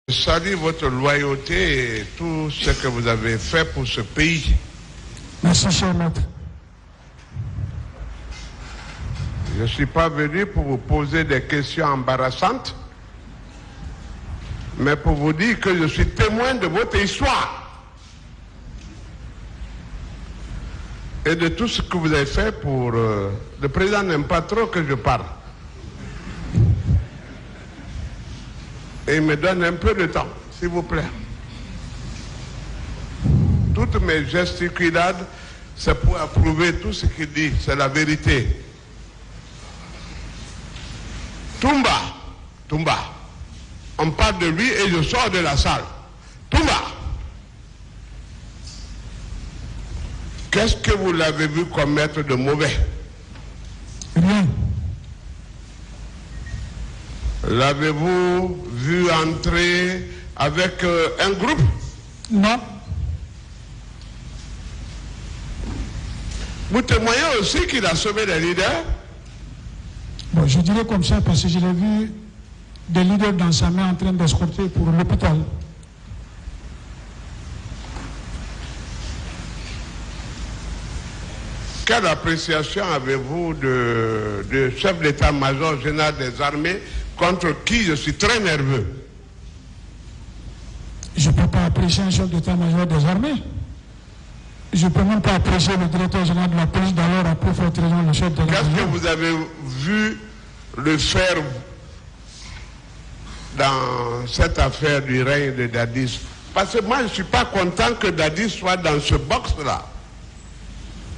Je salue votre loyauté et tout ce que vous avez fait pour ce pays. Merci, cher maître. Je ne suis pas venu pour vous poser des questions embarrassantes, mais pour vous dire que je suis témoin de votre histoire et de tout ce que vous avez fait pour... le président n'aime pas trop que je parle. Et il me donne un peu de temps, s'il vous plaît. Toutes mes gesticulades, c'est pour approuver tout ce qu'il dit, c'est la vérité. Toumba. On parle de lui et je sors de la salle. Toumba. Qu'est-ce que vous l'avez vu commettre de mauvais? Rien. L'avez-vous vu entrer avec un groupe? Non. Vous témoignez aussi qu'il a sauvé les leaders? Bon, je dirais comme ça parce que je l'ai vu des leaders dans sa main en train d'escorter pour l'hôpital. Quelle appréciation avez-vous de chef d'état-major général des armées contre qui je suis très nerveux? Je ne peux pas apprécier un chef d'état-major des armées. Je ne peux même pas apprécier le directeur général de la police d'alors après forte raison le chef de la Qu'est-ce que vous avez vu le faire dans cette affaire du règne de Dadis? Parce que moi, je ne suis pas content que Dadis soit dans ce box-là.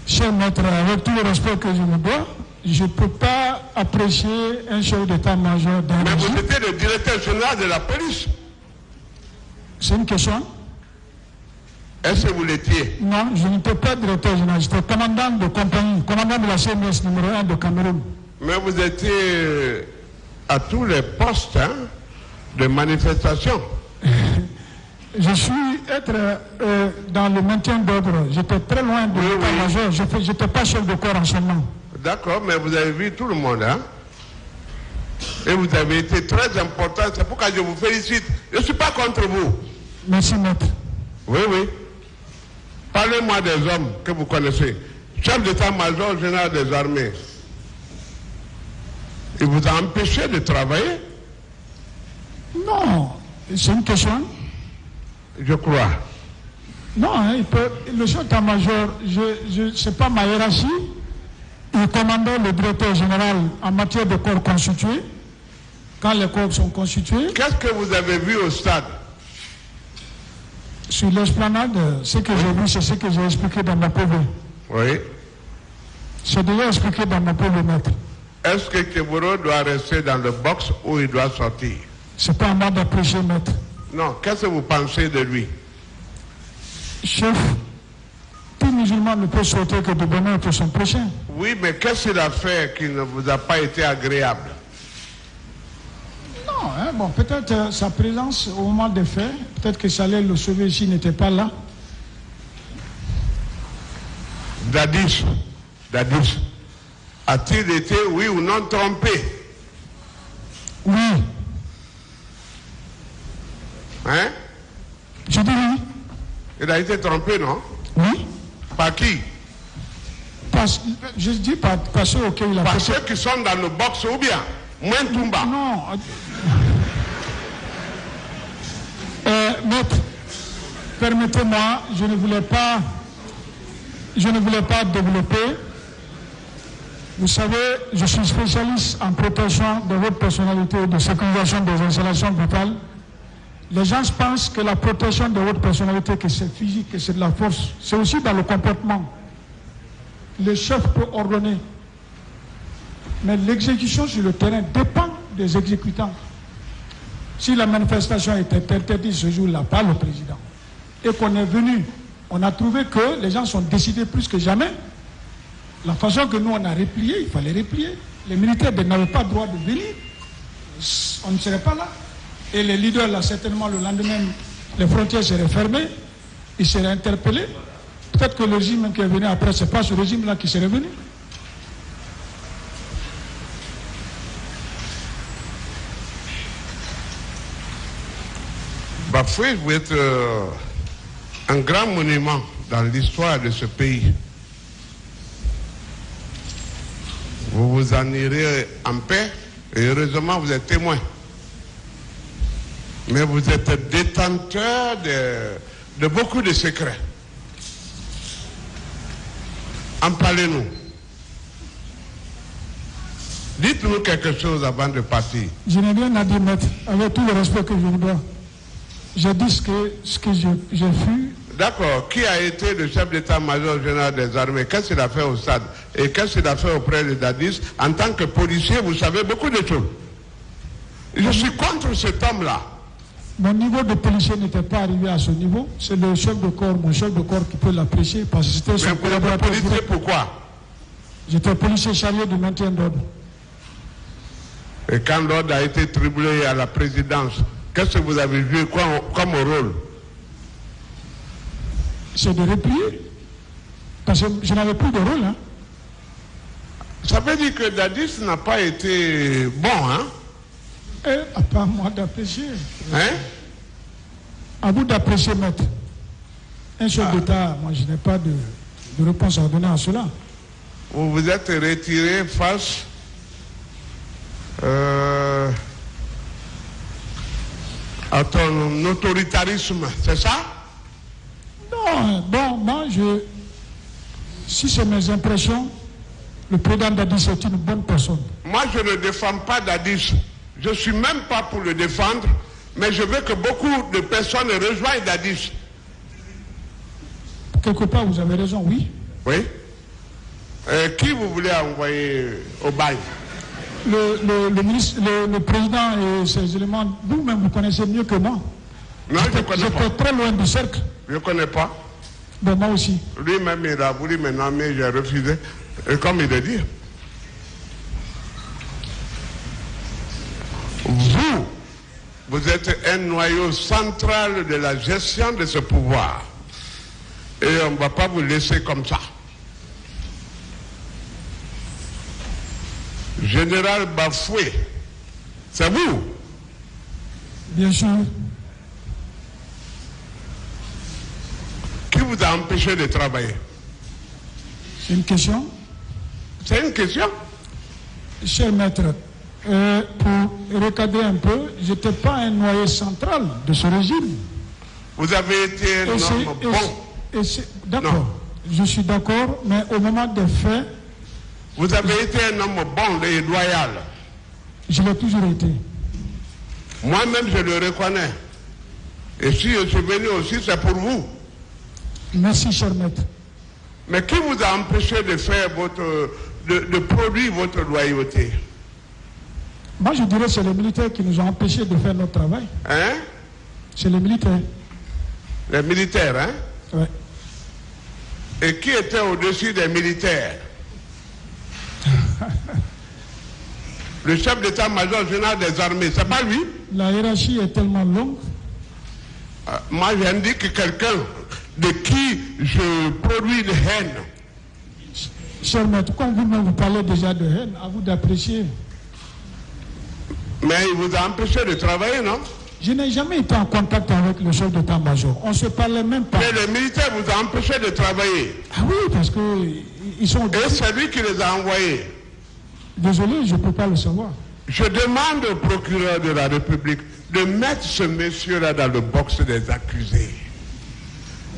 Cher maître, avec tout le respect que je me dois, je ne peux pas apprécier un chef d'état-major d'un Mais vous régime. étiez le directeur général de la police. C'est une question? Est-ce que vous l'étiez? Non, je n'étais pas directeur général, j'étais commandant de compagnie, commandant de la CMS numéro 1 de Cameroun. Mais vous étiez à tous les postes de manifestation. Je suis dans le maintien d'ordre. J'étais très loin de l'état-major. Je n'étais pas chef de corps en ce moment. D'accord, mais vous avez vu tout le monde, hein? Et vous avez été très important. C'est pourquoi je vous félicite. Je ne suis pas contre vous. Merci, maître. Oui. Parlez-moi des hommes que vous connaissez. Chef d'état-major général des armées. Il vous a empêché de travailler? Non, c'est une question. Je crois. Non, hein, le chef d'état-major, ce n'est pas ma hiérarchie. Il commandait le directeur général en matière de corps constitués. Quand les corps sont constitués. Qu'est-ce que vous avez vu au stade? Sur l'esplanade, ce que j'ai vu, c'est ce que j'ai expliqué dans ma PV. Oui. C'est déjà expliqué dans ma PV, maître. Est-ce que Keburo doit rester dans le box ou il doit sortir? C'est pas à moi d'apprécier, maître. Non, qu'est-ce que vous pensez de lui? Chef, tout musulman ne peut souhaiter que de bonheur pour son prochain. Oui, mais qu'est-ce qu'il a fait qui ne vous a pas été agréable? Non, hein, bon, peut-être sa présence au moment des faits, peut-être que ça allait le sauver s'il n'était pas là. Dadis, a-t-il été, oui ou non, trompé? Oui. Hein? Je dis oui. Il a été trompé, non? Oui. Par qui? Je dis par ceux auxquels il a Par fait. ceux qui sont dans le box ou bien? Moins Toumba. Non. Maître, permettez-moi, je ne voulais pas développer. Vous savez, je suis spécialiste en protection de votre personnalité et de sécurisation des installations brutales. Les gens pensent que la protection de votre personnalité, que c'est physique, que c'est de la force, c'est aussi dans le comportement. Le chef peut ordonner. Mais l'exécution sur le terrain dépend des exécutants. Si la manifestation était interdite ce jour-là par le président, et qu'on est venu, on a trouvé que les gens sont décidés plus que jamais. La façon que nous on a replié, il fallait replier. Les militaires n'avaient pas le droit de venir. On ne serait pas là. Et les leaders, là, certainement, le lendemain, les frontières seraient fermées, ils seraient interpellés. Peut-être que le régime qui est venu après, ce n'est pas ce régime-là qui serait venu. Bafoué, vous êtes un grand monument dans l'histoire de ce pays. Vous vous en irez en paix et heureusement vous êtes témoin. Mais vous êtes détenteur de beaucoup de secrets. En parlez-nous. Dites-nous quelque chose avant de partir. Je n'ai rien à dire, maître, avec tout le respect que je vous dois. J'ai dit ce que j'ai fait. D'accord. Qui a été le chef d'état-major général des armées? Qu'est-ce qu'il a fait au stade? Et qu'est-ce qu'il a fait auprès de Dadis? En tant que policier, vous savez beaucoup de choses. Je suis contre cet homme-là. Mon niveau de policier n'était pas arrivé à ce niveau. C'est le chef de corps, mon chef de corps qui peut l'apprécier parce que c'était son collaborateur. Mais policier, pourquoi? J'étais policier chargé du maintien d'ordre. Et quand l'ordre a été triplé à la présidence, qu'est-ce que vous avez joué comme rôle? C'est de replier. Parce que je n'avais plus de rôle. Hein. Ça veut dire que Dadis n'a pas été bon, hein? À part moi d'apprécier. Hein? À vous d'apprécier, maître. Un chef d'État, moi je n'ai pas de réponse à donner à cela. Vous vous êtes retiré face à ton autoritarisme, c'est ça? Non, bon, moi si c'est mes impressions, le président Dadis est une bonne personne. Moi je ne défends pas Dadis. Je ne suis même pas pour le défendre, mais je veux que beaucoup de personnes rejoignent Dadis. Quelque part, vous avez raison, oui. Oui. Qui vous voulez envoyer au bail? Le président et ses éléments, vous-même, vous connaissez mieux que moi. Non, je ne connais pas. J'étais très loin du cercle. Je ne connais pas. Ben, moi aussi. Lui-même, il a voulu me nommer, j'ai refusé. Et comme il a dit, vous êtes un noyau central de la gestion de ce pouvoir. Et on ne va pas vous laisser comme ça. Général Bafoué, c'est vous? Bien sûr. Qui vous a empêché de travailler? C'est une question? C'est une question? Cher maître, pour recadrer un peu, je n'étais pas un noyau central de ce régime. Vous avez été un homme bon. D'accord, je suis d'accord, mais au moment des faits... Vous avez été un homme bon et loyal. Je l'ai toujours été. Moi-même, je le reconnais. Et si je suis venu aussi, c'est pour vous. Merci, cher maître. Mais qui vous a empêché de faire de produire votre loyauté? Moi, je dirais que c'est les militaires qui nous ont empêchés de faire notre travail. Hein? C'est les militaires. Les militaires, hein? Oui. Et qui était au-dessus des militaires? Le chef d'état-major général des armées, c'est pas lui? La hiérarchie est tellement longue. Moi, j'indique quelqu'un de qui je produis de haine. Cher maître, comme vous-même vous parlez déjà de haine, à vous d'apprécier. Mais il vous a empêché de travailler, non? Je n'ai jamais été en contact avec le chef d'état-major. On ne se parlait même pas. Mais les militaires vous ont empêché de travailler. Ah oui, parce qu'ils sont... Et c'est lui qui les a envoyés. Désolé, je ne peux pas le savoir. Je demande au procureur de la République de mettre ce monsieur-là dans le box des accusés.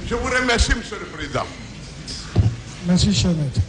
Je vous remercie, monsieur le président. Merci, cher maître.